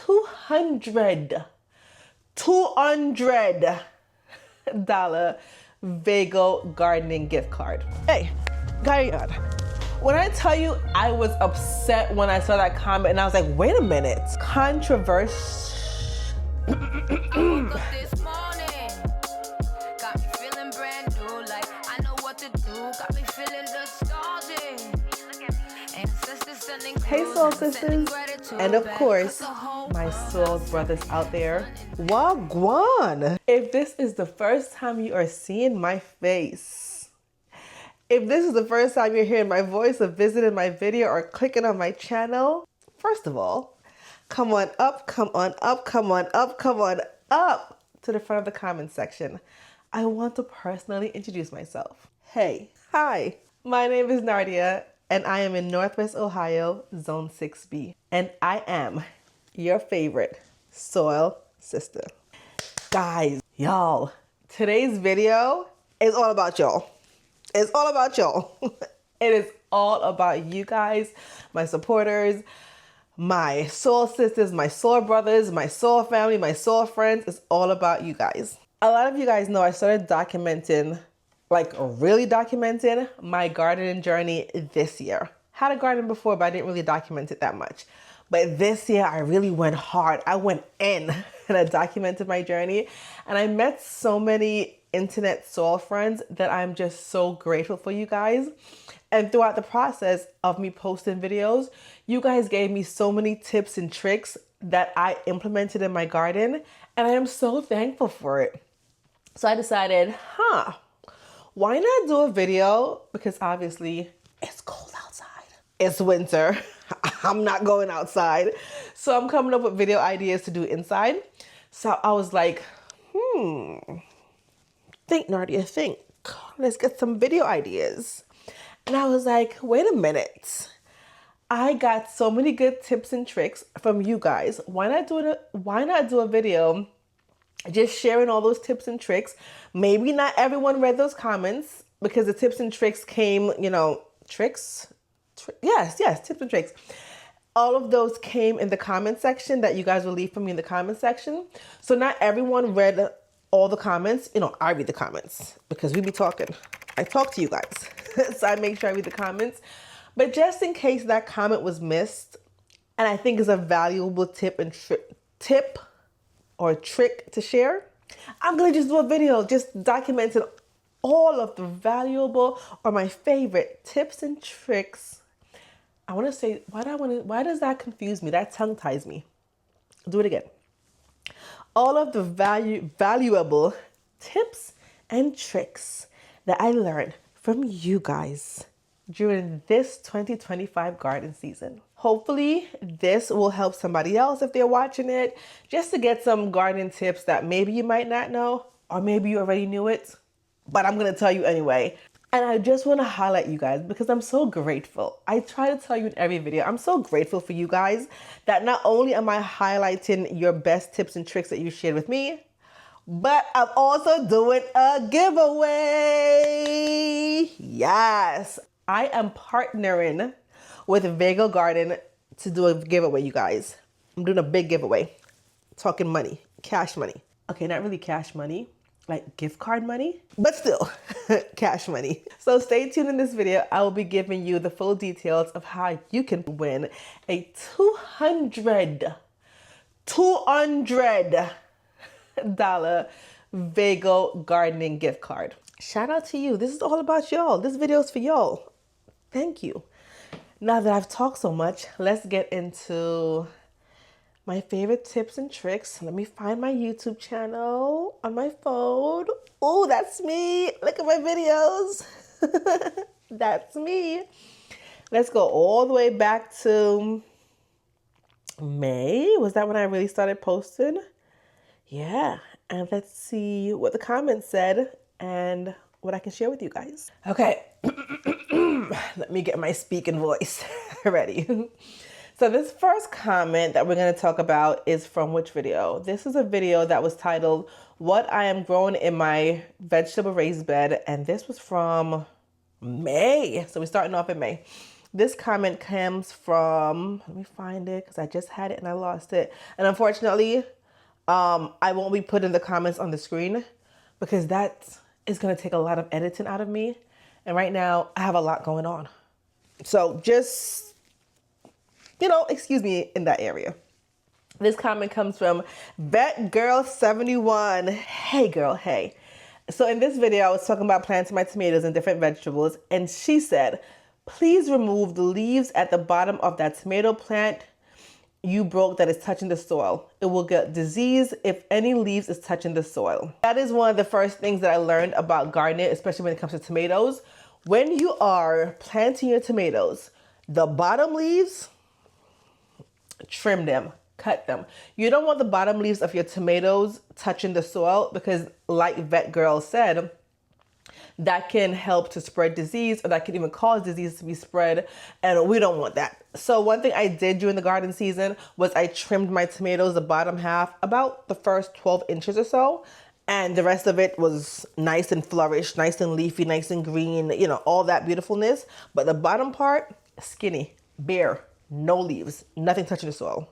$200 Vego gardening gift card. Hey, Gaia, when I tell you I was upset when I saw that comment and I was like, wait a minute, controversial. Hey soul sisters, and of course my soul brothers out there, wagwan. If this is the first time you are seeing my face, if this is the first time you're hearing my voice or visiting my video or clicking on my channel, first of all, come on up, come on up, come on up, come on up to the front of the comment section. I want to personally introduce myself. Hey, hi, my name is Nardia, and I am in Northwest Ohio, Zone 6B. And I am your favorite soil sister. Guys, y'all, today's video is all about y'all. It's all about y'all. It is all about you guys, my supporters, my soul sisters, my soul brothers, my soul family, my soul friends. It's all about you guys. A lot of you guys know I started documenting, like really documenting my gardening journey this year. Had a garden before, but I didn't really document it that much. But this year I really went hard. I went in and I documented my journey. And I met so many internet soul friends that I'm just so grateful for you guys. And throughout the process of me posting videos, you guys gave me so many tips and tricks that I implemented in my garden. And I am so thankful for it. So I decided, why not do a video? Because obviously it's cold outside. It's winter. I'm not going outside. So I'm coming up with video ideas to do inside. So I was like, think, Nardia, think. Let's get some video ideas. And I was like, wait a minute. I got so many good tips and tricks from you guys. Why not do a video just sharing all those tips and tricks? Maybe not everyone read those comments because the tips and tricks came, tips and tricks. All of those came in the comment section that you guys will leave for me in the comment section. So not everyone read all the comments. I read the comments because we be talking. I talk to you guys. So I make sure I read the comments. But just in case that comment was missed, and I think is a valuable tip or trick to share, I'm going to just do a video just documenting all of the valuable or my favorite tips and tricks. I want to say, why does that confuse me? That tongue ties me. Do it again. All of the valuable tips and tricks that I learned from you guys during this 2025 garden season. Hopefully this will help somebody else if they're watching it, just to get some gardening tips that maybe you might not know, or maybe you already knew it, but I'm going to tell you anyway. And I just want to highlight you guys because I'm so grateful. I try to tell you in every video, I'm so grateful for you guys that not only am I highlighting your best tips and tricks that you shared with me, but I'm also doing a giveaway. Yes, I am partnering with Vego Garden to do a giveaway, you guys. I'm doing a big giveaway. Talking money, cash money. Okay, not really cash money, like gift card money, but still cash money. So stay tuned in this video. I will be giving you the full details of how you can win a $200 Vego gardening gift card. Shout out to you. This is all about y'all. This video is for y'all. Thank you. Now that I've talked so much, let's get into my favorite tips and tricks. Let me find my YouTube channel on my phone. Oh, that's me. Look at my videos. That's me. Let's go all the way back to May. Was that when I really started posting? Yeah. And let's see what the comments said and what I can share with you guys. Okay. Let me get my speaking voice ready. So this first comment that we're going to talk about is from which video? This is a video that was titled, What I Am Growing in My Vegetable Raised Bed. And this was from May. So we're starting off in May. This comment comes from, let me find it because I just had it and I lost it. And unfortunately, I won't be putting the comments on the screen because that is going to take a lot of editing out of me. And right now I have a lot going on. So just, excuse me in that area. This comment comes from Vet Girl 71. Hey girl, hey. So in this video, I was talking about planting my tomatoes and different vegetables. And she said, please remove the leaves at the bottom of that tomato plant you broke that is touching the soil. It will get disease if any leaves is touching the soil. That is one of the first things that I learned about gardening, especially when it comes to tomatoes. When you are planting your tomatoes, the bottom leaves, trim them, cut them. You don't want the bottom leaves of your tomatoes touching the soil because, like Vet Girl said, that can help to spread disease, or that can even cause disease to be spread, and we don't want that. So one thing I did during the garden season was I trimmed my tomatoes, the bottom half, about the first 12 inches or so, and the rest of it was nice and flourished, nice and leafy, nice and green, all that beautifulness. But the bottom part, skinny, bare, no leaves, nothing touching the soil,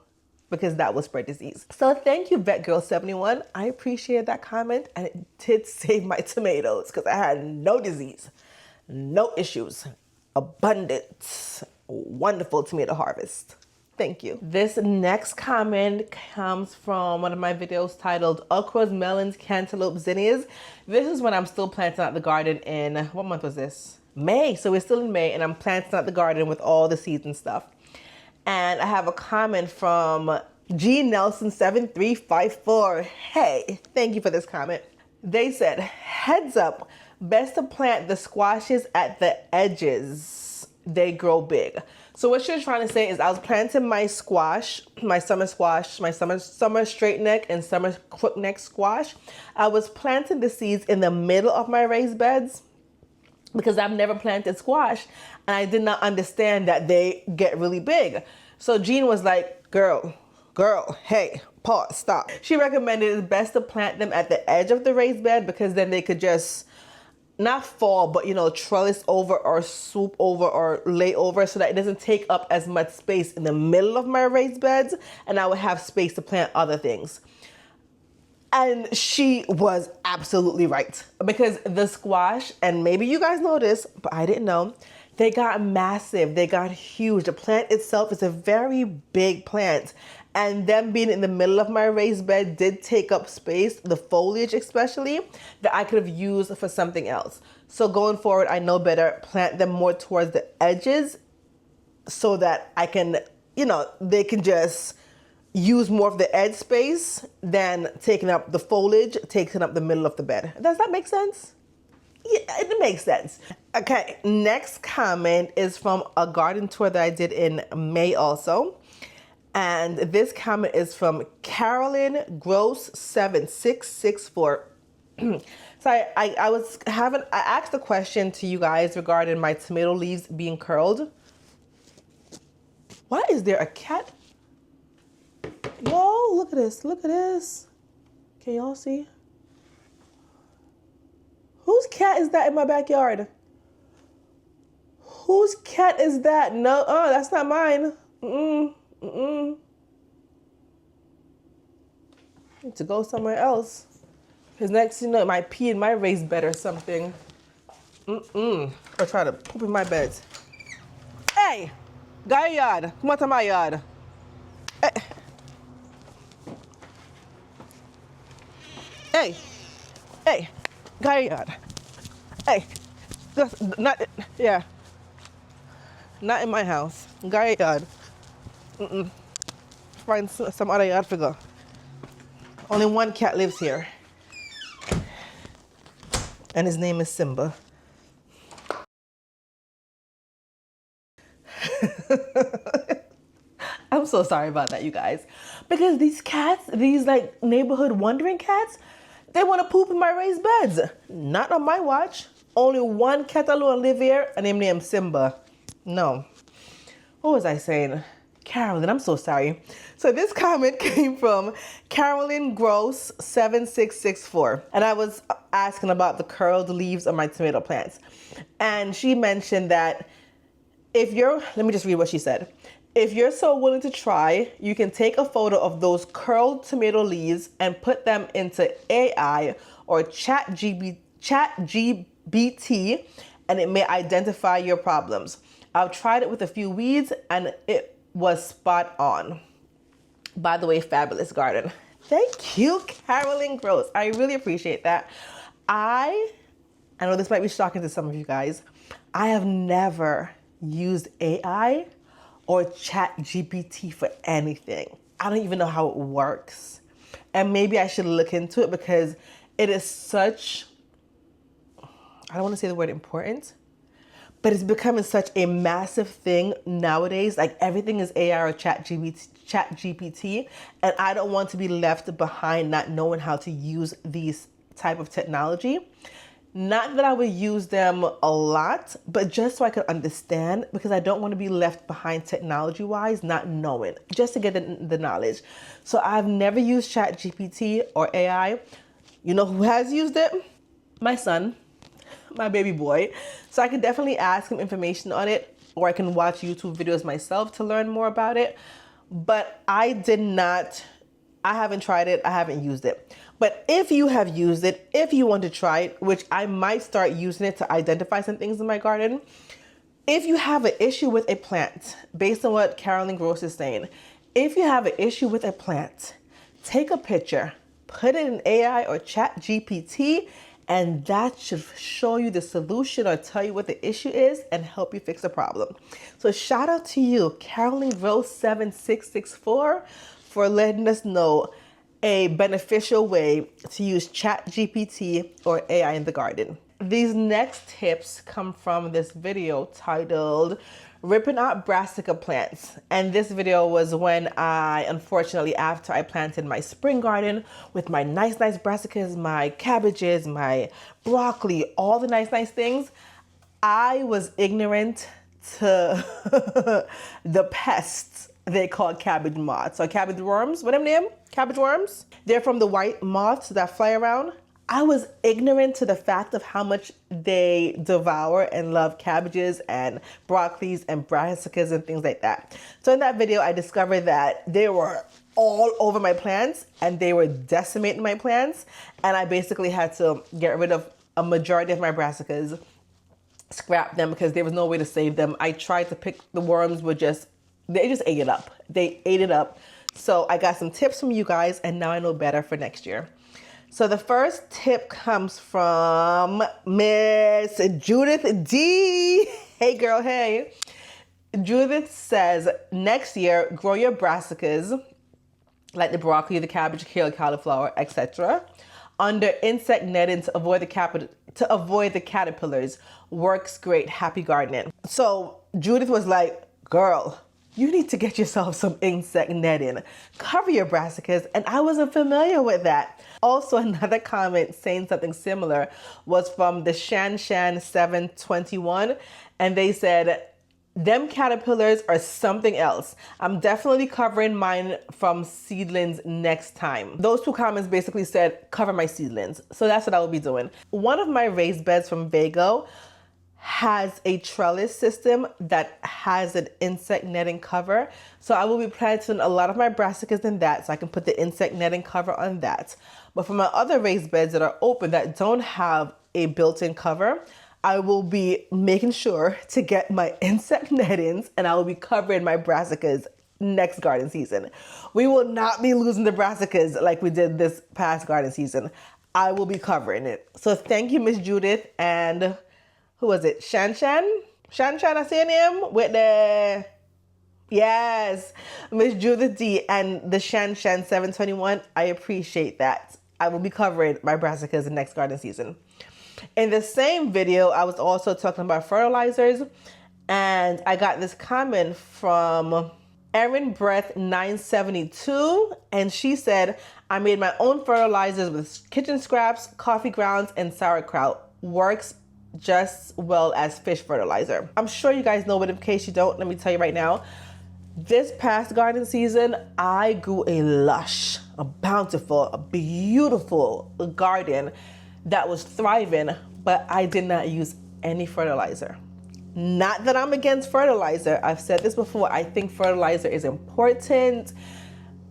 because that will spread disease. So thank you, Vet Girl 71. I appreciate that comment, and it did save my tomatoes because I had no disease, no issues, abundant, wonderful tomato harvest. Thank you. This next comment comes from one of my videos titled Okras, Melons, Cantaloupe, Zinnias. This is when I'm still planting out the garden in, what month was this? May. So we're still in May, and I'm planting out the garden with all the seeds and stuff. And I have a comment from G Nelson 7354. Hey, thank you for this comment. They said, heads up, best to plant the squashes at the edges. They grow big. So what she was trying to say is I was planting my squash, my summer squash, my summer straight neck and summer crook neck squash. I was planting the seeds in the middle of my raised beds because I've never planted squash and I did not understand that they get really big. So Jean was like, girl, hey, pause, stop. She recommended it's best to plant them at the edge of the raised bed because then they could just not fall, but trellis over or swoop over or lay over so that it doesn't take up as much space in the middle of my raised beds, and I would have space to plant other things. And she was absolutely right, because the squash, and maybe you guys know this, but I didn't know, they got massive, they got huge. The plant itself is a very big plant. And them being in the middle of my raised bed did take up space, the foliage especially, that I could have used for something else. So going forward, I know better, plant them more towards the edges so that I can, they can just use more of the edge space than taking up the foliage, taking up the middle of the bed. Does that make sense? Yeah, it makes sense. Okay, next comment is from a garden tour that I did in May also. And this comment is from Carolyn Gross 7664. So I asked a question to you guys regarding my tomato leaves being curled. Why is there a cat? Whoa, look at this, look at this. Can y'all see? Whose cat is that in my backyard? Whose cat is that? No, that's not mine. Need to go somewhere else. Because next thing you know, it might pee in my raised bed or something. Or try to poop in my bed. Hey, guy yard, come out of my yard. Hey, guy yard. Hey, just not in my house. Guy yard. Find some other yard figure. Only one cat lives here. And his name is Simba. I'm so sorry about that, you guys. Because these cats, these like neighborhood wandering cats, they want to poop in my raised beds. Not on my watch. Only one cat alone live here, and him named Simba. No. What was I saying? Carolyn, I'm so sorry. So this comment came from Carolyn Gross 7664. And I was asking about the curled leaves of my tomato plants. And she mentioned that let me just read what she said. If you're so willing to try, you can take a photo of those curled tomato leaves and put them into AI or chat GBT, and it may identify your problems. I've tried it with a few weeds and it was spot on. By the way, fabulous garden. Thank you, Carolyn Gross. I really appreciate that. I know this might be shocking to some of you guys. I have never used AI or chat GPT for anything. I don't even know how it works. And maybe I should look into it because it is such, I don't want to say the word important, but it's becoming such a massive thing nowadays. Like everything is AI or chat GPT, and I don't want to be left behind not knowing how to use these type of technology. Not that I would use them a lot, but just so I could understand, because I don't want to be left behind technology-wise, not knowing, just to get the knowledge. So I've never used chat GPT or AI. You know who has used it? My son. My baby boy. So I can definitely ask him information on it, or I can watch YouTube videos myself to learn more about it. But I haven't tried it. I haven't used it. But if you have used it, if you want to try it, which I might start using it to identify some things in my garden. If you have an issue with a plant, based on what Carolyn Gross is saying, if you have an issue with a plant, take a picture, put it in AI or chat GPT, and that should show you the solution or tell you what the issue is and help you fix the problem. So shout out to you, Carolyn Gross 7664, for letting us know a beneficial way to use chat GPT or AI in the garden. These next tips come from this video titled Ripping Out Brassica Plants. And this video was when unfortunately, after I planted my spring garden with my nice brassicas, my cabbages, my broccoli, all the nice things, I was ignorant to the pests they call cabbage moths or cabbage worms. What them name? Cabbage worms? They're from the white moths that fly around. I was ignorant to the fact of how much they devour and love cabbages and broccolis and brassicas and things like that. So in that video, I discovered that they were all over my plants and they were decimating my plants. And I basically had to get rid of a majority of my brassicas, scrap them because there was no way to save them. I tried to pick the worms, they just ate it up. They ate it up. So I got some tips from you guys and now I know better for next year. So the first tip comes from Miss Judith D. Hey girl, hey. Judith says, next year, grow your brassicas, like the broccoli, the cabbage, kale, cauliflower, etc., under insect netting to avoid the caterpillars. Works great. Happy gardening. So Judith was like, girl, you need to get yourself some insect netting. Cover your brassicas, and I wasn't familiar with that. Also, another comment saying something similar was from the Shan 721, and they said, them caterpillars are something else. I'm definitely covering mine from seedlings next time. Those two comments basically said, cover my seedlings. So that's what I will be doing. One of my raised beds from Vego has a trellis system that has an insect netting cover. So I will be planting a lot of my brassicas in that so I can put the insect netting cover on that. But for my other raised beds that are open that don't have a built-in cover, I will be making sure to get my insect nettings and I will be covering my brassicas next garden season. We will not be losing the brassicas like we did this past garden season. I will be covering it. So thank you, Miss Judith, and who was it? Shan, I say your name? With the, yes, Miss Judith D and the Shan 721. I appreciate that. I will be covering my brassicas in next garden season. In the same video, I was also talking about fertilizers, and I got this comment from Erin Breath 972, and she said, I made my own fertilizers with kitchen scraps, coffee grounds, and sauerkraut. Works just well as fish fertilizer. I'm sure you guys know, but in case you don't, let me tell you right now. This past garden season, I grew a lush, a bountiful, a beautiful garden that was thriving, but I did not use any fertilizer. Not that I'm against fertilizer. I've said this before. I think fertilizer is important,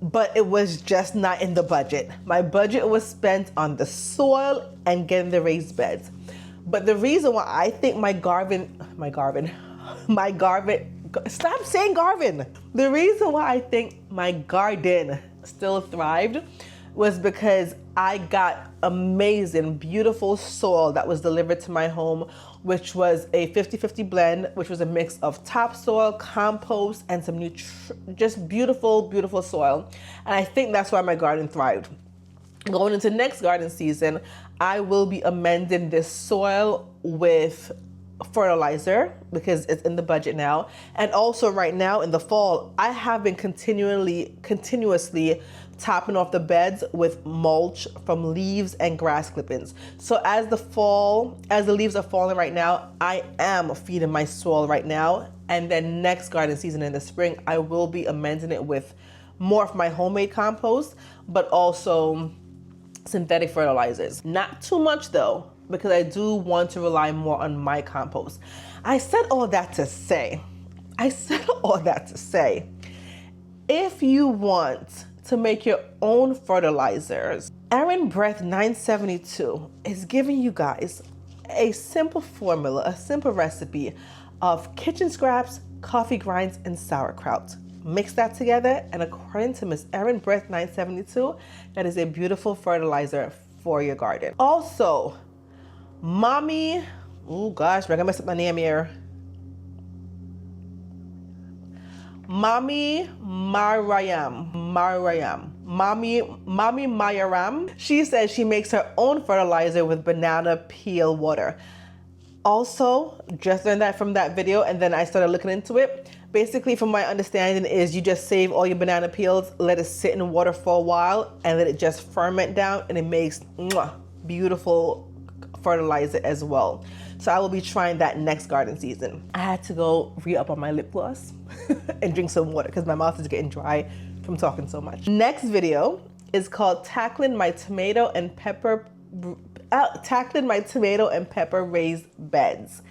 but it was just not in the budget. My budget was spent on the soil and getting the raised beds. But the reason why I think stop saying Garvin. The reason why I think my garden still thrived was because I got amazing, beautiful soil that was delivered to my home, which was a 50-50 blend, which was a mix of topsoil, compost, and some just beautiful, beautiful soil. And I think that's why my garden thrived. Going into next garden season, I will be amending this soil with fertilizer because it's in the budget now. And also right now in the fall, I have been continuously topping off the beds with mulch from leaves and grass clippings. So as the leaves are falling right now, I am feeding my soil right now. And then next garden season in the spring, I will be amending it with more of my homemade compost, but also synthetic fertilizers. Not too much though, because I do want to rely more on my compost. I said all that to say, if you want to make your own fertilizers, Erin Breath 972 is giving you guys a simple formula, a simple recipe of kitchen scraps, coffee grinds, and sauerkraut. Mix that together, and according to Miss Erin Breath 972, that is a beautiful fertilizer for your garden. Also, Mommy, oh gosh, we're gonna mess up my name here. Mommy Mayaram. She says she makes her own fertilizer with banana peel water. Also, just learned that from that video, and then I started looking into it. Basically, from my understanding, is you just save all your banana peels, let it sit in water for a while, and let it just ferment down, and it makes beautiful fertilizer as well. So I will be trying that next garden season. I had to go re-up on my lip gloss and drink some water because my mouth is getting dry from talking so much. Next video is called tackling my tomato and pepper raised beds.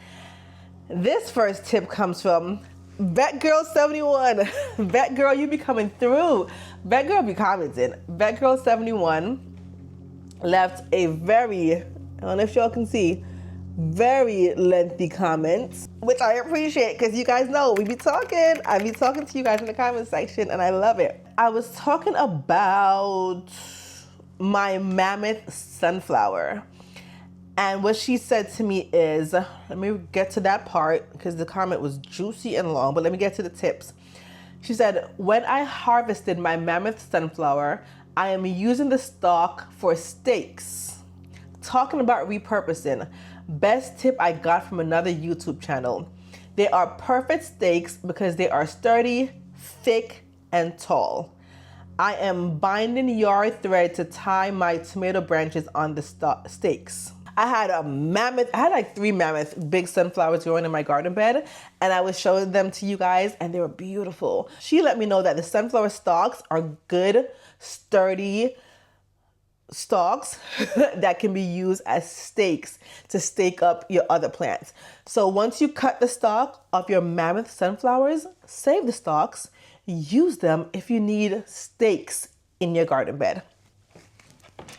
This first tip comes from Vet Girl 71. Vet Girl, you be coming through. Vet Girl be commenting. Vet Girl 71 left a very, I don't know if y'all can see, very lengthy comments, which I appreciate because you guys know we be talking. I be talking to you guys in the comment section and I love it. I was talking about my mammoth sunflower. And what she said to me is, let me get to that part because the comment was juicy and long, but let me get to the tips. She said, when I harvested my mammoth sunflower, I am using the stalk for steaks. Talking about repurposing, best tip I got from another YouTube channel. They are perfect steaks because they are sturdy, thick, and tall. I am binding yard thread to tie my tomato branches on the steaks. I had like 3 mammoth big sunflowers growing in my garden bed, and I was showing them to you guys, and they were beautiful. She let me know that the sunflower stalks are good, sturdy stalks that can be used as stakes to stake up your other plants. So once you cut the stalk of your mammoth sunflowers, save the stalks, use them if you need stakes in your garden bed.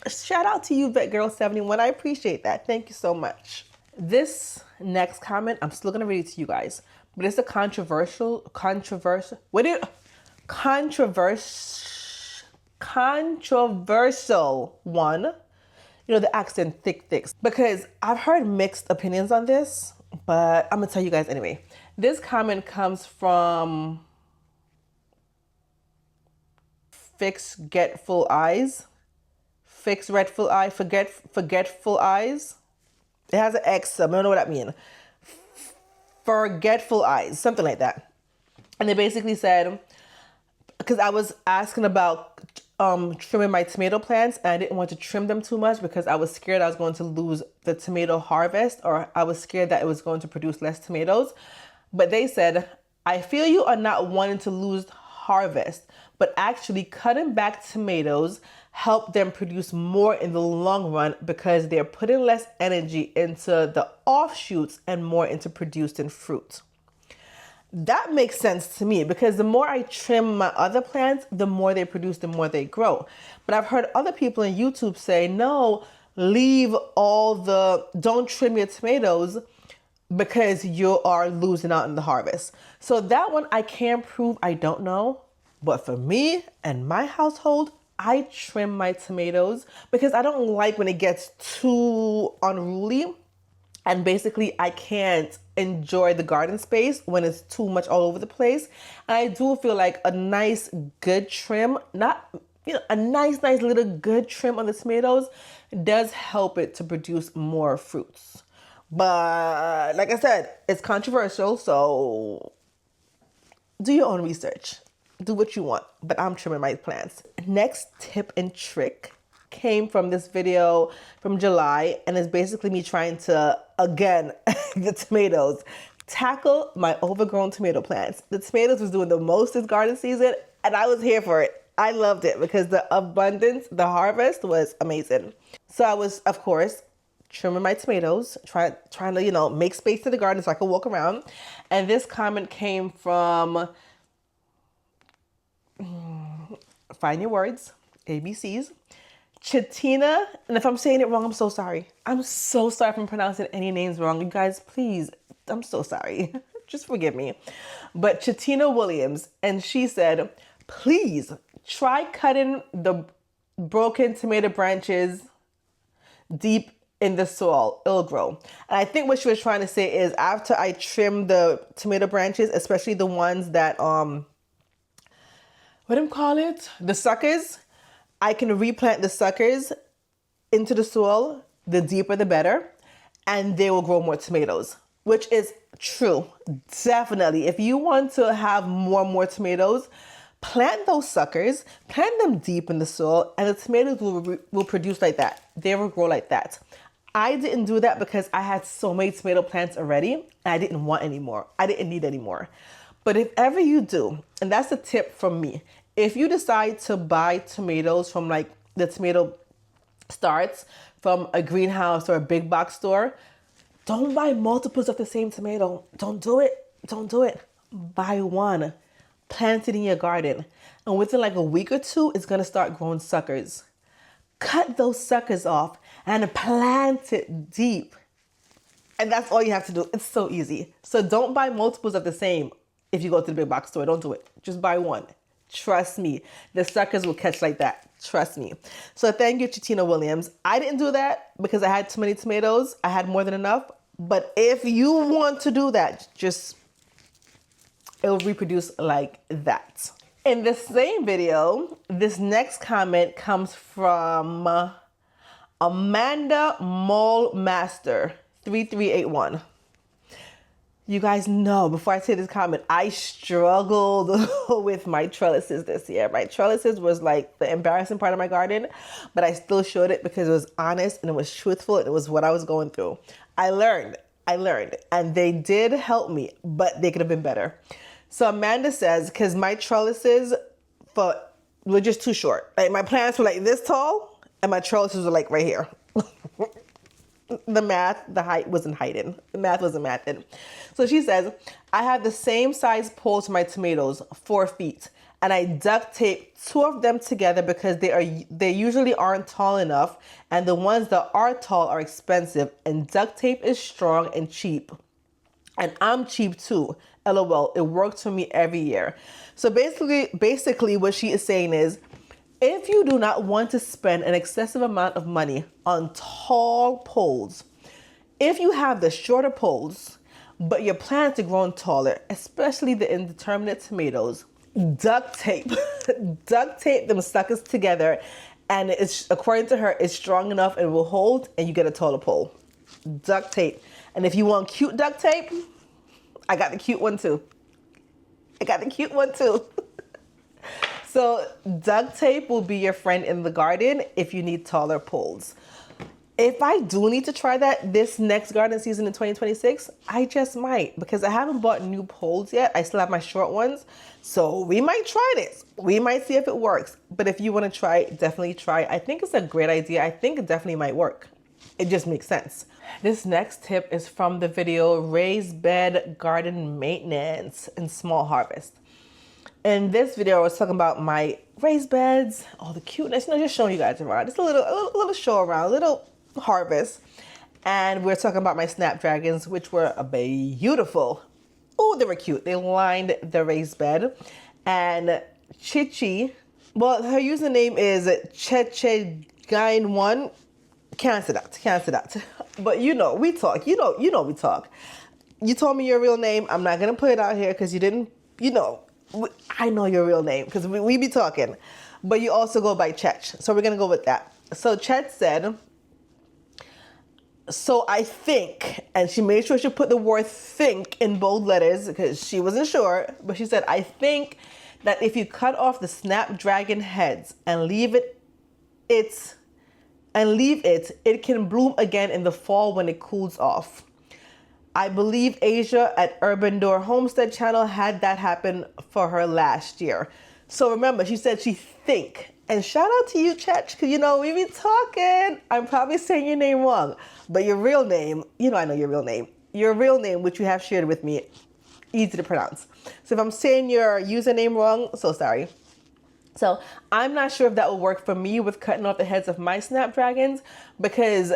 Shout out to you, Vet Girl 71. I appreciate that. Thank you so much. This next comment, I'm still gonna read it to you guys, but it's a controversial one. You know, the accent thick, because I've heard mixed opinions on this, but I'm gonna tell you guys anyway. This comment comes from Forgetful Eyes. It has an X, I don't know what that means. Forgetful Eyes, something like that. And they basically said, because I was asking about trimming my tomato plants, and I didn't want to trim them too much because I was scared I was going to lose the tomato harvest, or I was scared that it was going to produce less tomatoes. But they said, I feel you are not wanting to lose harvest, but actually cutting back tomatoes help them produce more in the long run because they're putting less energy into the offshoots and more into producing fruit. That makes sense to me because the more I trim my other plants, the more they produce, the more they grow. But I've heard other people on YouTube say, no, don't trim your tomatoes because you are losing out in the harvest. So that one I can't prove, I don't know. But for me and my household, I trim my tomatoes because I don't like when it gets too unruly. And basically, I can't enjoy the garden space when it's too much all over the place. And I do feel like a nice, good trim, a nice little good trim on the tomatoes does help it to produce more fruits. But like I said, it's controversial, so do your own research. Do what you want, but I'm trimming my plants. Next tip and trick came from this video from July, and it's basically me trying to, again, the tomatoes, tackle my overgrown tomato plants. The tomatoes was doing the most this garden season, and I was here for it. I loved it because the abundance, the harvest was amazing. So I was, of course, trimming my tomatoes, trying to, make space in the garden so I could walk around. And this comment came from, find your words, ABCs. Chatina, and if I'm saying it wrong, I'm so sorry. I'm so sorry if I'm pronouncing any names wrong. You guys, please, I'm so sorry. Just forgive me. But Chatina Williams, and she said, please try cutting the broken tomato branches deep in the soil. It'll grow. And I think what she was trying to say is after I trim the tomato branches, especially the ones that, what do you call it? The suckers. I can replant the suckers into the soil, the deeper the better, and they will grow more tomatoes, which is true. Definitely. If you want to have more tomatoes, plant those suckers, plant them deep in the soil, and the tomatoes will produce like that. They will grow like that. I didn't do that because I had so many tomato plants already, and I didn't want any more. I didn't need any more. But if ever you do, and that's a tip from me, if you decide to buy tomatoes from like the tomato starts from a greenhouse or a big box store, don't buy multiples of the same tomato. Don't do it. Don't do it. Buy one. Plant it in your garden. And within like a week or two, it's going to start growing suckers. Cut those suckers off and plant it deep. And that's all you have to do. It's so easy. So don't buy multiples of the same if you go to the big box store. Don't do it. Just buy one. Trust me, the suckers will catch like that. Trust me. So thank you, Chatina Williams. I didn't do that because I had too many tomatoes. I had more than enough. But if you want to do that, it'll reproduce like that. In the same video, this next comment comes from Amanda Mole Master 3381. You guys know, before I say this comment, I struggled with my trellises this year. My trellises was like the embarrassing part of my garden, but I still showed it because it was honest and it was truthful and it was what I was going through. I learned, and they did help me, but they could have been better. So Amanda says, because my trellises were just too short. Like my plants were like this tall and my trellises were like right here. The height wasn't heightened. The math wasn't mathing. So she says, I have the same size poles for my tomatoes, 4 feet, and I duct tape 2 of them together because they usually aren't tall enough, and the ones that are tall are expensive, and duct tape is strong and cheap. And I'm cheap too. LOL, it worked for me every year. So basically what she is saying is, if you do not want to spend an excessive amount of money on tall poles, if you have the shorter poles, but your plants are growing taller, especially the indeterminate tomatoes, duct tape them suckers together, and it's, according to her, it's strong enough and will hold, and you get a taller pole. Duct tape. And if you want cute duct tape, I got the cute one too. So duct tape will be your friend in the garden if you need taller poles. If I do need to try that this next garden season in 2026, I just might, because I haven't bought new poles yet. I still have my short ones. So we might try this. We might see if it works. But if you want to try, definitely try. I think it's a great idea. I think it definitely might work. It just makes sense. This next tip is from the video Raised Bed Garden Maintenance and Small Harvest. In this video, I was talking about my raised beds, all the cuteness, just showing you guys around. Just a little show around, a little harvest. And we're talking about my snapdragons, which were beautiful. Oh, they were cute. They lined the raised bed. And Chichi, well, her username is Chechegain1. Can't say that. But we talk. You know we talk. You told me your real name. I'm not going to put it out here because you didn't, I know your real name because we be talking. But you also go by Chech. So we're going to go with that. So Chech said, so I think, and she made sure she put the word think in bold letters because she wasn't sure. But she said, I think that if you cut off the snapdragon heads and leave it, it can bloom again in the fall when it cools off. I believe Asia at Urban Door Homestead channel had that happen for her last year. So remember, she said she think. And shout out to you, Chech, because we be talking. I'm probably saying your name wrong. But your real name, I know your real name. Your real name, which you have shared with me, easy to pronounce. So if I'm saying your username wrong, so sorry. So I'm not sure if that will work for me with cutting off the heads of my snapdragons because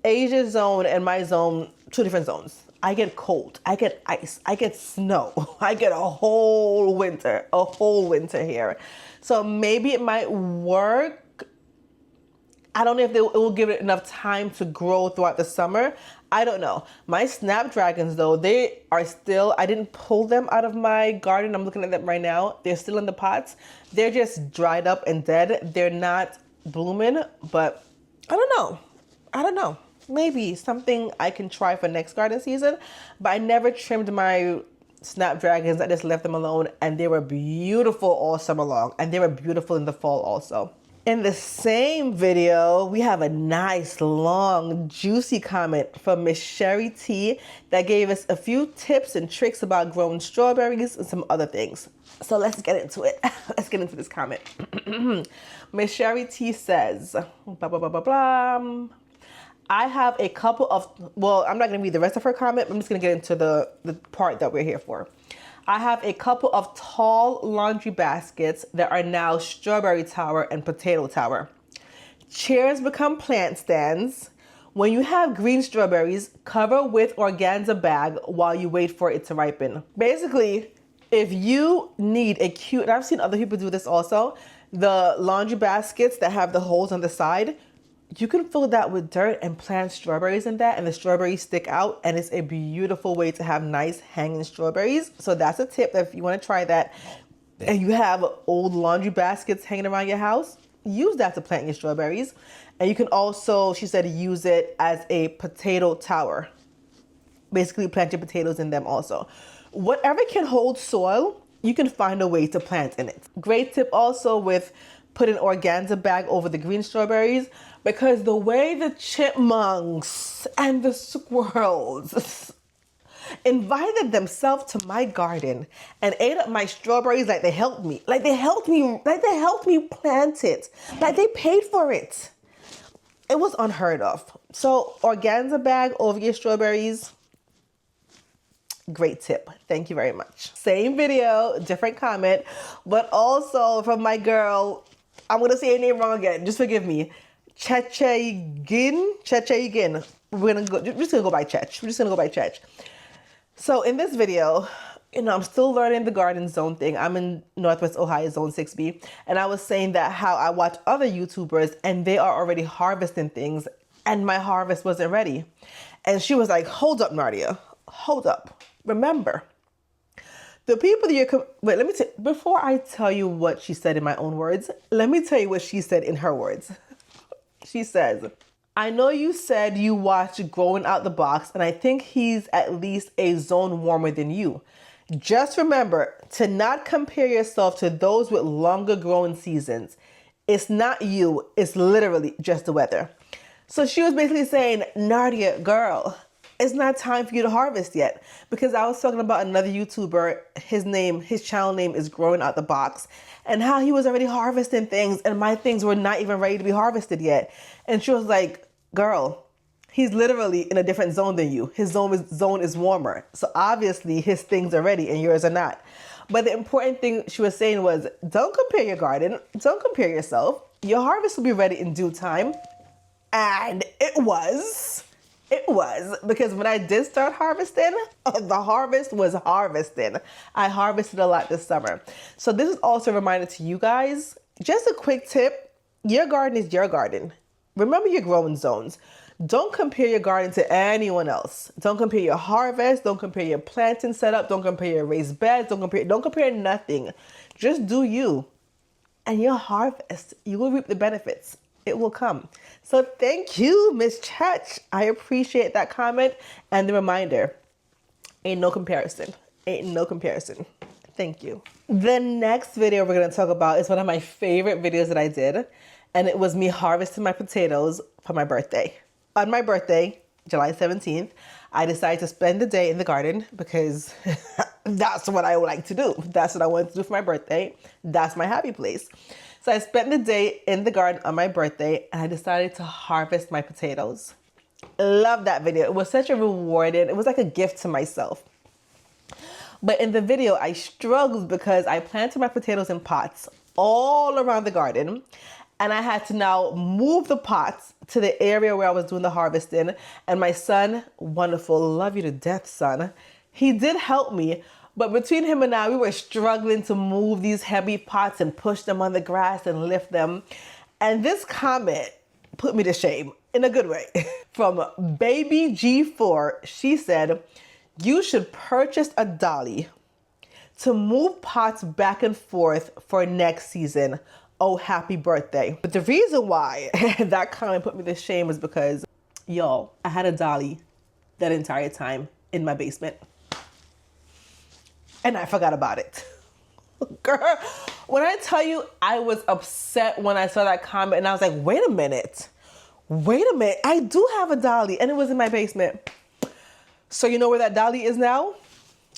Asia's zone and my zone, two different zones. I get cold, I get ice, I get snow, I get a whole winter here. So maybe it might work. I don't know if it will give it enough time to grow throughout the summer. I don't know. My snapdragons though, they are still, I didn't pull them out of my garden. I'm looking at them right now. They're still in the pots. They're just dried up and dead. They're not blooming, but I don't know. Maybe something I can try for next garden season, but I never trimmed my snapdragons. I just left them alone and they were beautiful all summer long and they were beautiful in the fall also. In the same video, we have a nice, long, juicy comment from Miss Sherry T that gave us a few tips and tricks about growing strawberries and some other things. So let's get into it. Let's get into this comment. Miss Sherry T says, blah, blah, blah, blah, blah. I have a couple of, I'm not going to read the rest of her comment. I'm just going to get into the part that we're here for. I have a couple of tall laundry baskets that are now strawberry tower and potato tower. Chairs become plant stands. When you have green strawberries, cover with organza bag while you wait for it to ripen. Basically, if you need a cute, and I've seen other people do this also, the laundry baskets that have the holes on the side, you can fill that with dirt and plant strawberries in that and the strawberries stick out and it's a beautiful way to have nice hanging strawberries. So that's a tip that if you want to try that and you have old laundry baskets hanging around your house, use that to plant your strawberries. And you can also, she said, use it as a potato tower. Basically plant your potatoes in them also. Whatever can hold soil, you can find a way to plant in it. Great tip also with putting organza bag over the green strawberries, because the way the chipmunks and the squirrels invited themselves to my garden and ate up my strawberries like they helped me. Like they helped me plant it. Like they paid for it. It was unheard of. So organza bag over your strawberries, great tip. Thank you very much. Same video, different comment, but also from my girl, I'm going to say your name wrong again. Just forgive me. Chechegin. We're just going to go by Chech. So in this video, I'm still learning the garden zone thing. I'm in Northwest Ohio, zone 6B. And I was saying that how I watch other YouTubers and they are already harvesting things and my harvest wasn't ready. And she was like, hold up, Nadia. Hold up. Remember, the people that before I tell you what she said in my own words, let me tell you what she said in her words. She says, I know you said you watched Growing Out the Box, and I think he's at least a zone warmer than you. Just remember to not compare yourself to those with longer growing seasons. It's not you. It's literally just the weather. So she was basically saying, Nadia, girl, it's not time for you to harvest yet. Because I was talking about another YouTuber, his channel name is Growing Out the Box, and how he was already harvesting things and my things were not even ready to be harvested yet. And she was like, girl, he's literally in a different zone than you. His zone is warmer. So obviously his things are ready and yours are not. But the important thing she was saying was, don't compare your garden. Don't compare yourself. Your harvest will be ready in due time. And it was, because when I did start harvesting, the harvest was harvesting. I harvested a lot this summer. So this is also a reminder to you guys, just a quick tip, your garden is your garden. Remember your growing zones. Don't compare your garden to anyone else. Don't compare your harvest. Don't compare your planting setup. Don't compare your raised beds. Don't compare nothing. Just do you. And your harvest, you will reap the benefits. It will come. So thank you, Miss Church. I appreciate that comment and the reminder. Ain't no comparison. Ain't no comparison. Thank you. The next video we're going to talk about is one of my favorite videos that I did. And it was me harvesting my potatoes for my birthday. On my birthday, July 17th, I decided to spend the day in the garden because that's what I like to do. That's what I wanted to do for my birthday. That's my happy place. So I spent the day in the garden on my birthday and I decided to harvest my potatoes. Love that video. It was such a rewarding, it was like a gift to myself. But in the video, I struggled because I planted my potatoes in pots all around the garden. And I had to now move the pots to the area where I was doing the harvesting. And my son, wonderful, love you to death, son. He did help me. But between him and I, we were struggling to move these heavy pots and push them on the grass and lift them. And this comment put me to shame in a good way. From Baby G4, she said, you should purchase a dolly to move pots back and forth for next season. Oh, happy birthday. But the reason why that comment put me to shame was because, y'all, I had a dolly that entire time in my basement. And I forgot about it. Girl, when I tell you I was upset when I saw that comment and I was like, wait a minute, I do have a dolly and it was in my basement. So you know where that dolly is now?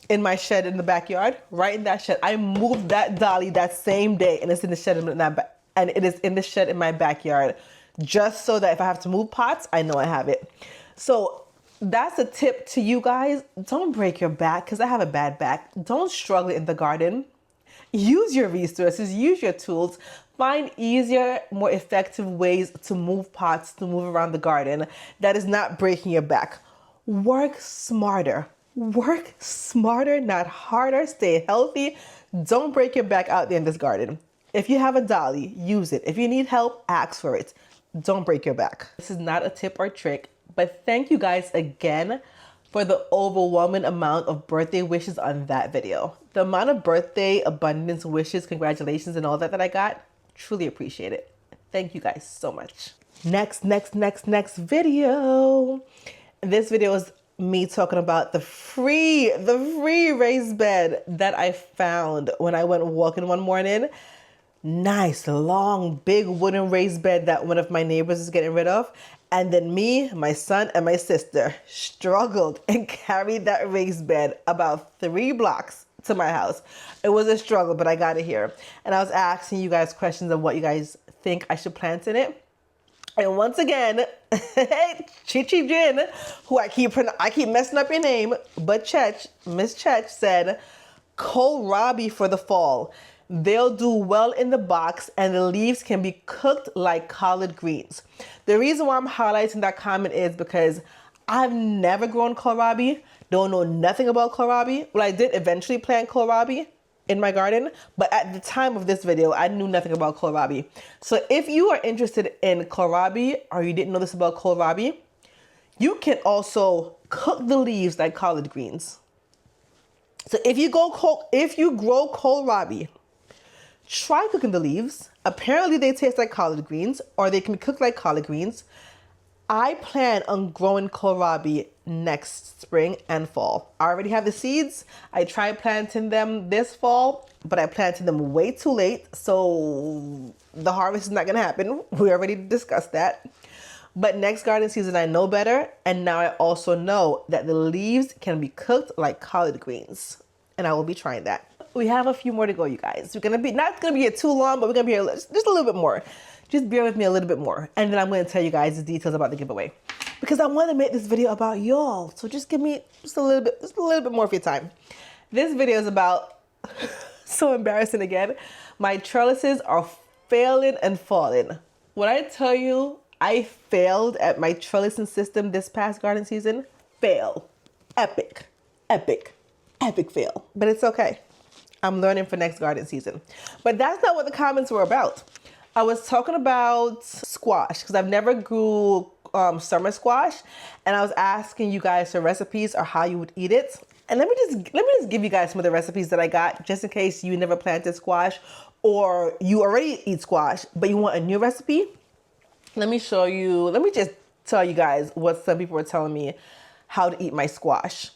In my shed in the backyard, right in that shed. I moved that dolly that same day and it's in the shed and it is in the shed in my backyard, just so that if I have to move pots, I know I have it. So that's a tip to you guys. Don't break your back, because I have a bad back. Don't struggle in the garden. Use your resources, use your tools. Find easier, more effective ways to move pots, to move around the garden that is not breaking your back. Work smarter. Work smarter, not harder. Stay healthy. Don't break your back out there in this garden. If you have a dolly, use it. If you need help, ask for it. Don't break your back. This is not a tip or trick, but thank you guys again for the overwhelming amount of birthday wishes on that video. The amount of birthday abundance wishes, congratulations, and all that I got, truly appreciate it. Thank you guys so much. Next video. This video is me talking about the free raised bed that I found when I went walking one morning. Nice, long, big wooden raised bed that one of my neighbors is getting rid of. And then me, my son, and my sister struggled and carried that raised bed about 3 blocks to my house. It was a struggle, but I got it here. And I was asking you guys questions of what you guys think I should plant in it. And once again, Chichi Jin, who I keep messing up your name, but Miss Chech said, kohlrabi for the fall. They'll do well in the box and the leaves can be cooked like collard greens. The reason why I'm highlighting that comment is because I've never grown kohlrabi, don't know nothing about kohlrabi. Well, I did eventually plant kohlrabi in my garden, but at the time of this video, I knew nothing about kohlrabi. So if you are interested in kohlrabi or you didn't know this about kohlrabi, you can also cook the leaves like collard greens. So if you grow kohlrabi, try cooking the leaves. Apparently they taste like collard greens or they can be cooked like collard greens. I plan on growing kohlrabi next spring and fall. I already have the seeds. I tried planting them this fall, but I planted them way too late, so the harvest is not gonna happen. We already discussed that. But next garden season, I know better. And now I also know that the leaves can be cooked like collard greens. And I will be trying that. We have a few more to go, you guys. We're gonna be, not gonna be here too long, but we're gonna be here just a little bit more. Just bear with me a little bit more. And then I'm gonna tell you guys the details about the giveaway. Because I want to make this video about y'all. So just give me just a little bit more of your time. This video is about, so embarrassing again, my trellises are failing and falling. When I tell you I failed at my trellising system this past garden season, fail. Epic, epic, epic fail. But it's okay. I'm learning for next garden season. But that's not what the comments were about. I was talking about squash because I've never grew summer squash, and I was asking you guys for recipes or how you would eat it. And let me just give you guys some of the recipes that I got, just in case you never planted squash or you already eat squash but you want a new recipe. Let me show you. Let me just tell you guys what some people were telling me how to eat my squash.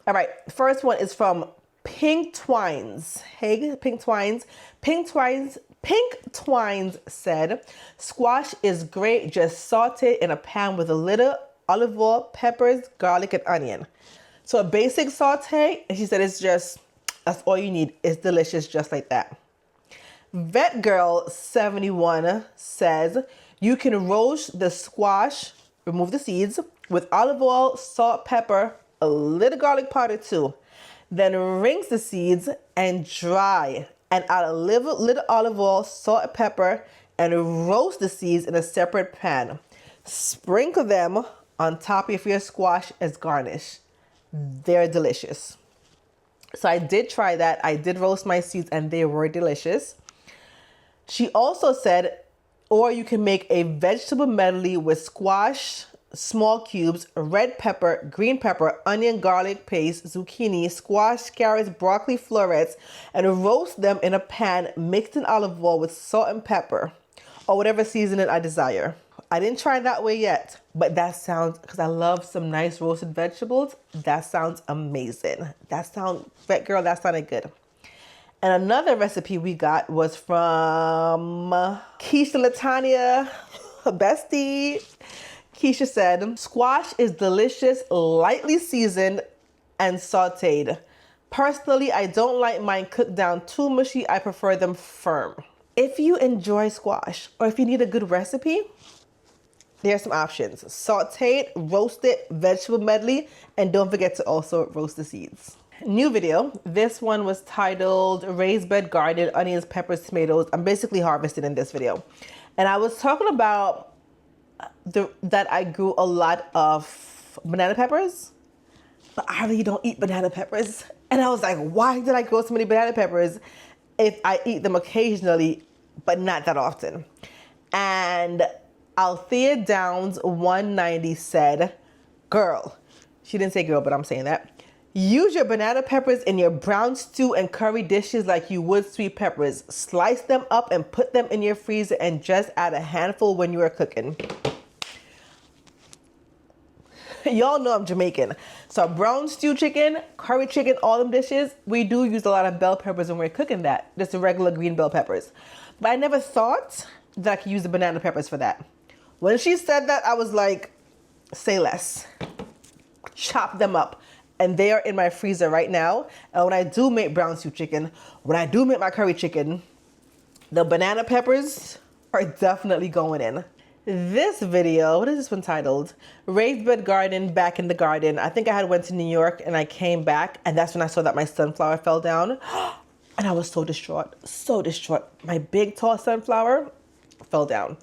All right, first one is from Pink Twines. Hey, Pink Twines. Pink Twines said, squash is great, just saute in a pan with a little olive oil, peppers, garlic, and onion. So a basic saute, and she said that's all you need. It's delicious just like that. Vet Girl 71 says, you can roast the squash, remove the seeds, with olive oil, salt, pepper, a little garlic powder too. Then rinse the seeds and dry. And add a little olive oil, salt, and pepper, and roast the seeds in a separate pan. Sprinkle them on top of your squash as garnish. They're delicious. So I did try that. I did roast my seeds and they were delicious. She also said, or you can make a vegetable medley with squash, small cubes, red pepper, green pepper, onion, garlic paste, zucchini, squash, carrots, broccoli florets, and roast them in a pan mixed in olive oil with salt and pepper, or whatever seasoning I desire. I didn't try that way yet, but that sounds, because I love some nice roasted vegetables, that sounds amazing. Vet Girl, that sounded good. And another recipe we got was from Keisha Latanya, bestie. Keisha said, squash is delicious, lightly seasoned and sauteed. Personally, I don't like mine cooked down too mushy. I prefer them firm. If you enjoy squash or if you need a good recipe, there's some options. Sauteed, roasted, vegetable medley, and don't forget to also roast the seeds. New video. This one was titled Raised Bed Garden, Onions, Peppers, Tomatoes. I'm basically harvesting in this video. And I was talking about that I grew a lot of banana peppers, but I really don't eat banana peppers. And I was like, why did I grow so many banana peppers if I eat them occasionally, but not that often? And Althea Downs 190 said, girl, she didn't say girl, but I'm saying that. Use your banana peppers in your brown stew and curry dishes like you would sweet peppers. Slice them up and put them in your freezer and just add a handful when you are cooking. Y'all know I'm Jamaican. So brown stew chicken, curry chicken, all them dishes, we do use a lot of bell peppers when we're cooking that. Just the regular green bell peppers. But I never thought that I could use the banana peppers for that. When she said that, I was like, say less. Chop them up. And they are in my freezer right now. And when I do make brown stew chicken, when I do make my curry chicken, the banana peppers are definitely going in. This video, what is this one titled? Raised Bed Garden, Back in the Garden. I think I had went to New York and I came back and that's when I saw that my sunflower fell down. And I was so distraught, so distraught. My big tall sunflower fell down.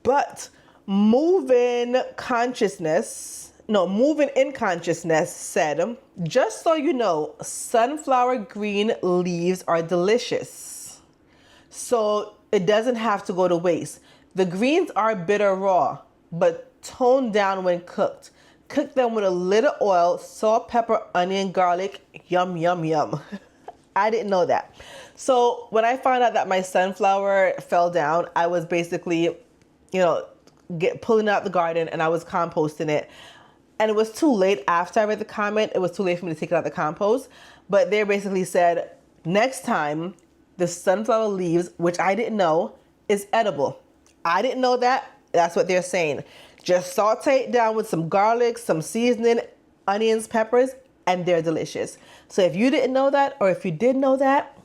But Moving in Consciousness said, just so you know, sunflower green leaves are delicious. So it doesn't have to go to waste. The greens are bitter raw, but toned down when cooked. Cook them with a little oil, salt, pepper, onion, garlic. Yum, yum, yum. I didn't know that. So when I found out that my sunflower fell down, I was basically, pulling out the garden and I was composting it. And it was too late after I read the comment. It was too late for me to take it out of the compost. But they basically said, next time, the sunflower leaves, which I didn't know, is edible. I didn't know that. That's what they're saying. Just saute it down with some garlic, some seasoning, onions, peppers, and they're delicious. So if you didn't know that, or if you did know that,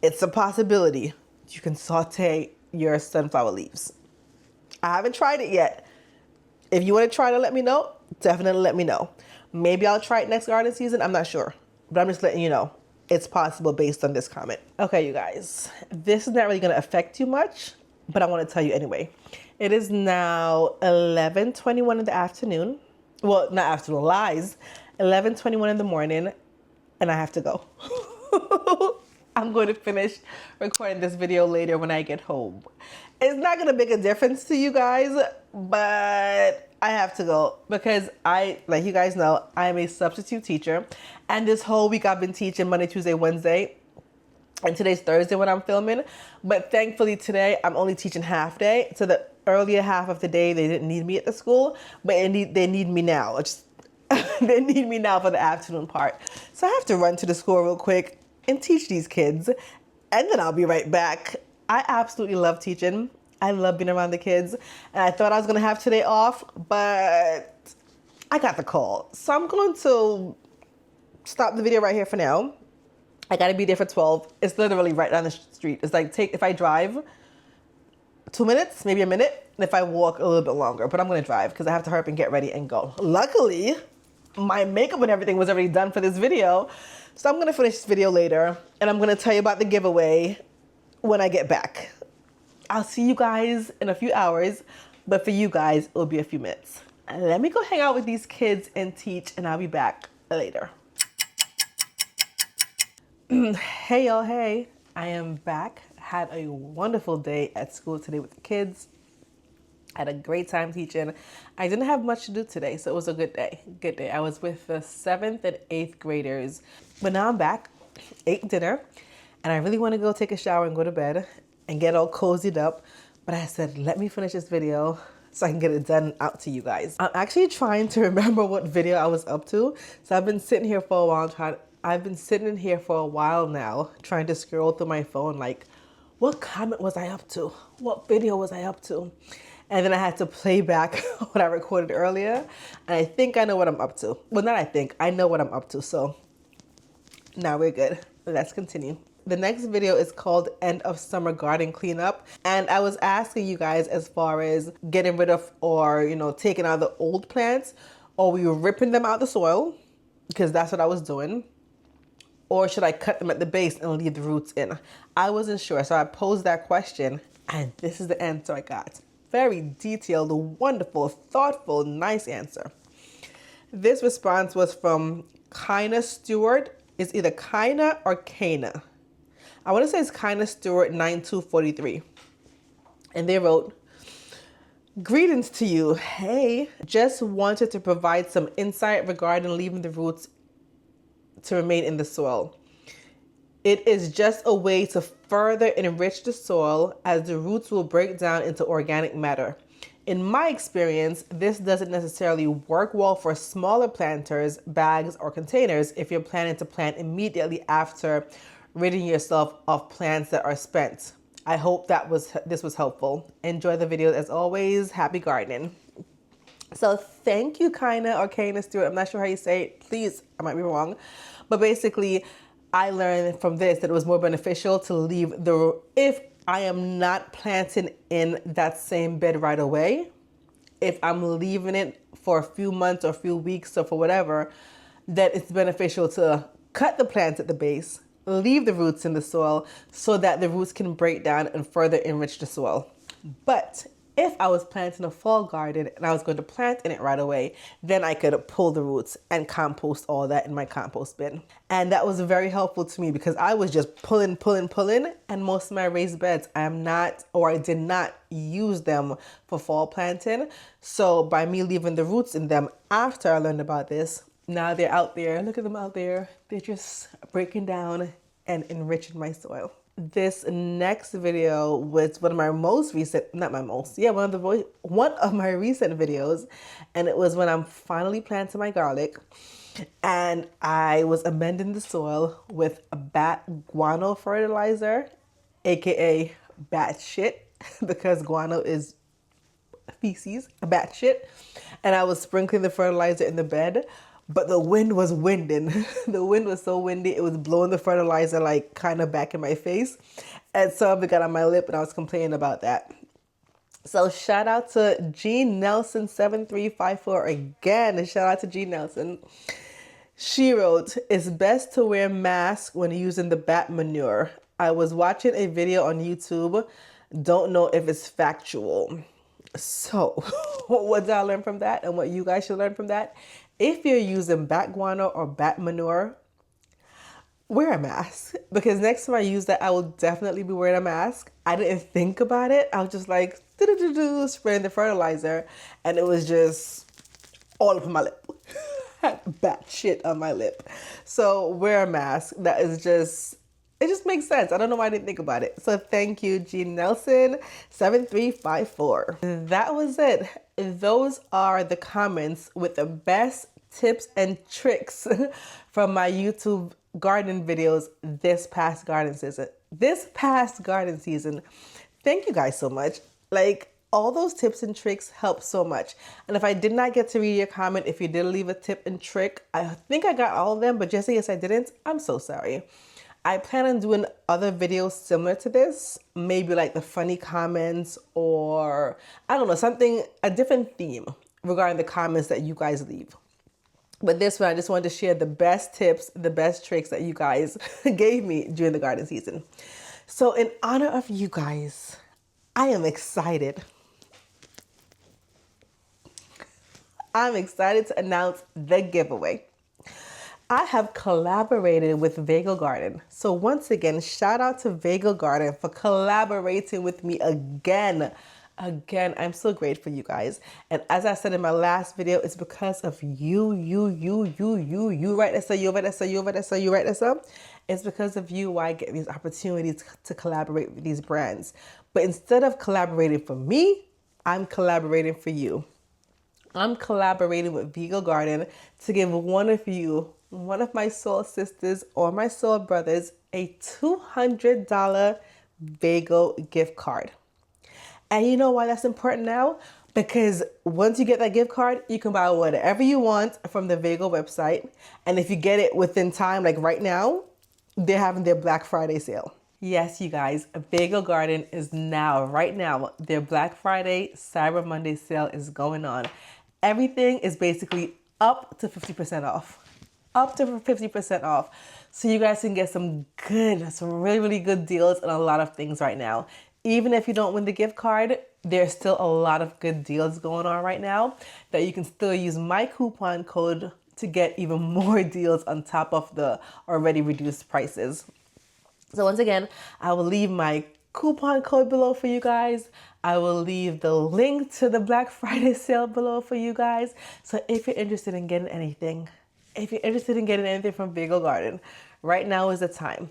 it's a possibility. You can saute your sunflower leaves. I haven't tried it yet. If you want to try to let me know, definitely let me know. Maybe I'll try it next garden season. I'm not sure, but I'm just letting you know. It's possible based on this comment. Okay, you guys, this is not really going to affect you much, but I want to tell you anyway. It is now 11:21 in the afternoon. Well, not afternoon, lies. 11:21 in the morning, and I have to go. I'm going to finish recording this video later when I get home. It's not going to make a difference to you guys, but I have to go because like you guys know, I am a substitute teacher, and this whole week I've been teaching Monday, Tuesday, Wednesday, and today's Thursday when I'm filming. But thankfully today I'm only teaching half day. So the earlier half of the day they didn't need me at the school, but they need me now. They need me now for the afternoon part. So I have to run to the school real quick and teach these kids, and then I'll be right back. I absolutely love teaching. I love being around the kids, and I thought I was gonna have today off, but I got the call. So I'm going to stop the video right here for now. I gotta be there for 12. It's literally right down the street. It's like, if I drive 2 minutes, maybe a minute, and if I walk a little bit longer, but I'm gonna drive because I have to hurry up and get ready and go. Luckily, my makeup and everything was already done for this video. So I'm gonna finish this video later, and I'm gonna tell you about the giveaway when I get back. I'll see you guys in a few hours, but for you guys, it'll be a few minutes. Let me go hang out with these kids and teach, and I'll be back later. Hey y'all, hey. I am back. Had a wonderful day at school today with the kids. Had a great time teaching. I didn't have much to do today, so it was a good day. Good day. I was with the 7th and 8th graders, but now I'm back, ate dinner, and I really want to go take a shower and go to bed and get all cozied up. But I said, let me finish this video so I can get it done out to you guys. I'm actually trying to remember what video I was up to. So I've been sitting here for a while. I've been sitting in here for a while now, trying to scroll through my phone, like, what comment was I up to? What video was I up to? And then I had to play back what I recorded earlier. And I think I know what I'm up to. Well, not I think, I know what I'm up to. So now we're good. Let's continue. The next video is called End of Summer Garden Cleanup. And I was asking you guys as far as getting rid of or, taking out the old plants, or we were ripping them out of the soil, because that's what I was doing. Or should I cut them at the base and leave the roots in? I wasn't sure, so I posed that question, and this is the answer I got. Very detailed, wonderful, thoughtful, nice answer. This response was from Kina Stewart. It's either Kina or Kana. I want to say it's Kina Stewart 9243. And they wrote, greetings to you. Hey, just wanted to provide some insight regarding leaving the roots to remain in the soil. It is just a way to further enrich the soil, as the roots will break down into organic matter. In my experience, this doesn't necessarily work well for smaller planters, bags, or containers if you're planning to plant immediately after ridding yourself of plants that are spent. I hope this was helpful. Enjoy the video as always. Happy gardening. So thank you, Kina or Kana Stewart. I'm not sure how you say it. Please, I might be wrong. But basically, I learned from this that it was more beneficial to leave if I am not planting in that same bed right away, if I'm leaving it for a few months or a few weeks or for whatever, that it's beneficial to cut the plants at the base, leave the roots in the soil so that the roots can break down and further enrich the soil. But if I was planting a fall garden and I was going to plant in it right away, then I could pull the roots and compost all that in my compost bin. And that was very helpful to me because I was just pulling, and most of my raised beds, I did not use them for fall planting. So by me leaving the roots in them after I learned about this, now they're out there. Look at them out there. They're just breaking down and enriching my soil. This next video was one of my recent videos, and it was when I'm finally planting my garlic, and I was amending the soil with a bat guano fertilizer, aka bat shit, because guano is feces, bat shit, and I was sprinkling the fertilizer in the bed, but the wind was winding. The wind was so windy, it was blowing the fertilizer like kind of back in my face, and some of it got on my lip, and I was complaining about that. So shout out to G Nelson 7354 again. Shout out to G Nelson. She wrote, "It's best to wear mask when using the bat manure. I was watching a video on YouTube. Don't know if it's factual." So what did I learn from that and what you guys should learn from that? If you're using bat guano or bat manure, wear a mask, because next time I use that, I will definitely be wearing a mask. I didn't think about it. I was just like spraying the fertilizer, and it was just all up in my lip. Bat shit on my lip. So wear a mask. That is just, it just makes sense. I don't know why I didn't think about it. So thank you, G Nelson 7354. That was it. Those are the comments with the best tips and tricks from my YouTube garden videos this past garden season. Thank you guys so much. Like, all those tips and tricks help so much. And if I did not get to read your comment, if you did leave a tip and trick, I think I got all of them, but just in case I didn't, I'm so sorry. I plan on doing other videos similar to this, maybe like the funny comments, or I don't know, something, a different theme regarding the comments that you guys leave. But this one, I just wanted to share the best tips, the best tricks that you guys gave me during the garden season. So in honor of you guys, I am excited. I'm excited to announce the giveaway. I have collaborated with Vego Garden. So once again, shout out to Vego Garden for collaborating with me again. I'm so grateful, you guys. And as I said in my last video, it's because of you right there, so you right there, so you right there, so you right there, so. It's because of you why I get these opportunities to collaborate with these brands. But instead of collaborating for me, I'm collaborating for you. I'm collaborating with Vego Garden to give one of you, one of my soul sisters or my soul brothers, a $200 Vego gift card. And you know why that's important now? Because once you get that gift card, you can buy whatever you want from the Vego website. And if you get it within time, like right now, they're having their Black Friday sale. Yes, you guys, Vego Garden is right now, their Black Friday, Cyber Monday sale is going on. Everything is basically up to 50% off. Up to 50% off. So you guys can get some really, really good deals on a lot of things right now. Even if you don't win the gift card, there's still a lot of good deals going on right now that you can still use my coupon code to get even more deals on top of the already reduced prices. So once again, I will leave my coupon code below for you guys. I will leave the link to the Black Friday sale below for you guys. So if you're interested in getting anything, from Vego Garden, right now is the time.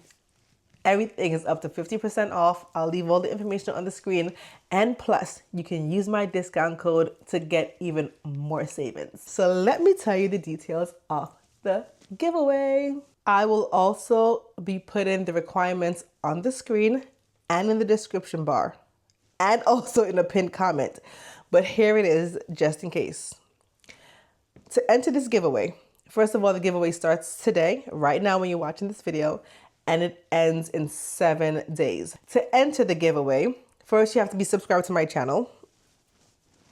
Everything is up to 50% off. I'll leave all the information on the screen. And plus, you can use my discount code to get even more savings. So let me tell you the details of the giveaway. I will also be putting the requirements on the screen and in the description bar, and also in a pinned comment. But here it is, just in case. To enter this giveaway, first of all, the giveaway starts today, right now when you're watching this video, and it ends in 7 days. To enter the giveaway, first you have to be subscribed to my channel.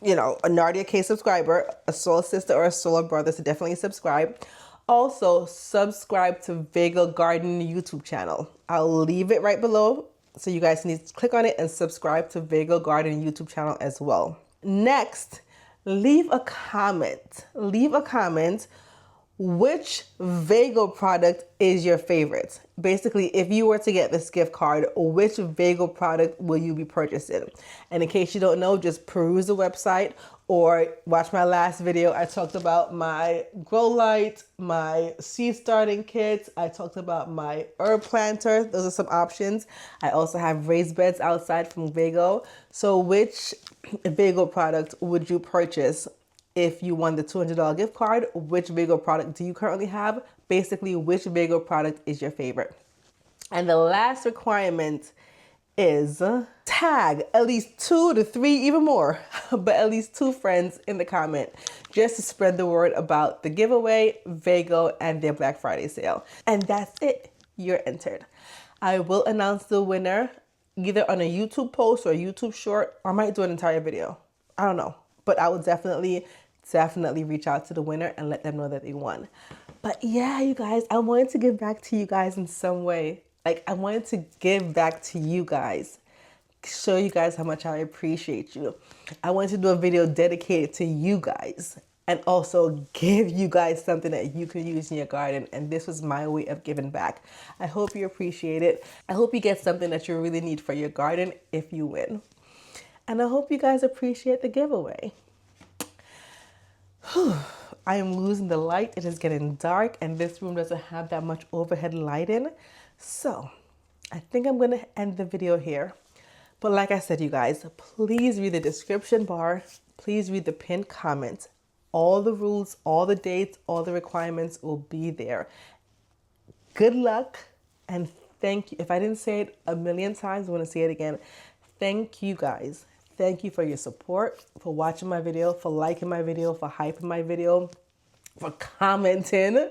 You know, a Nardia K subscriber, a soul sister or a soul brother, so definitely subscribe. Also, subscribe to Vego Garden YouTube channel. I'll leave it right below, so you guys need to click on it and subscribe to Vego Garden YouTube channel as well. Next, leave a comment. Leave a comment. Which Vego product is your favorite? Basically, if you were to get this gift card, which Vego product will you be purchasing? And in case you don't know, just peruse the website or watch my last video. I talked about my grow light, my seed starting kit. I talked about my herb planter. Those are some options. I also have raised beds outside from Vego. So which Vego product would you purchase? If you won the $200 gift card, which Vego product do you currently have? Basically, which Vego product is your favorite? And the last requirement is tag at least 2 to 3, even more, but at least 2 friends in the comment just to spread the word about the giveaway, Vego, and their Black Friday sale. And that's it. You're entered. I will announce the winner either on a YouTube post or a YouTube short, or I might do an entire video. I don't know, but I will definitely reach out to the winner and let them know that they won. But yeah, you guys, I wanted to give back to you guys in some way. Like, I wanted to give back to you guys, show you guys how much I appreciate you. I wanted to do a video dedicated to you guys and also give you guys something that you can use in your garden. And this was my way of giving back. I hope you appreciate it. I hope you get something that you really need for your garden if you win. And I hope you guys appreciate the giveaway. I am losing the light. It is getting dark and this room doesn't have that much overhead lighting. So I think I'm going to end the video here. But like I said, you guys, please read the description bar. Please read the pinned comments. All the rules, all the dates, all the requirements will be there. Good luck and thank you. If I didn't say it a million times, I want to say it again. Thank you guys. Thank you for your support, for watching my video, for liking my video, for hyping my video, for commenting.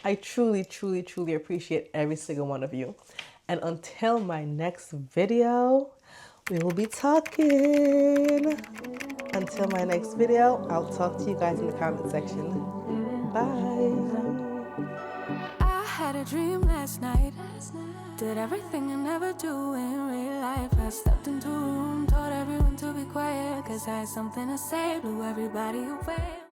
I truly, truly, truly appreciate every single one of you. And until my next video, we will be talking. Until my next video, I'll talk to you guys in the comment section. Bye. I had a dream last night. Did everything I never do in real life. I stepped into a room, told everyone to be quiet, 'cause I had something to say, blew everybody away.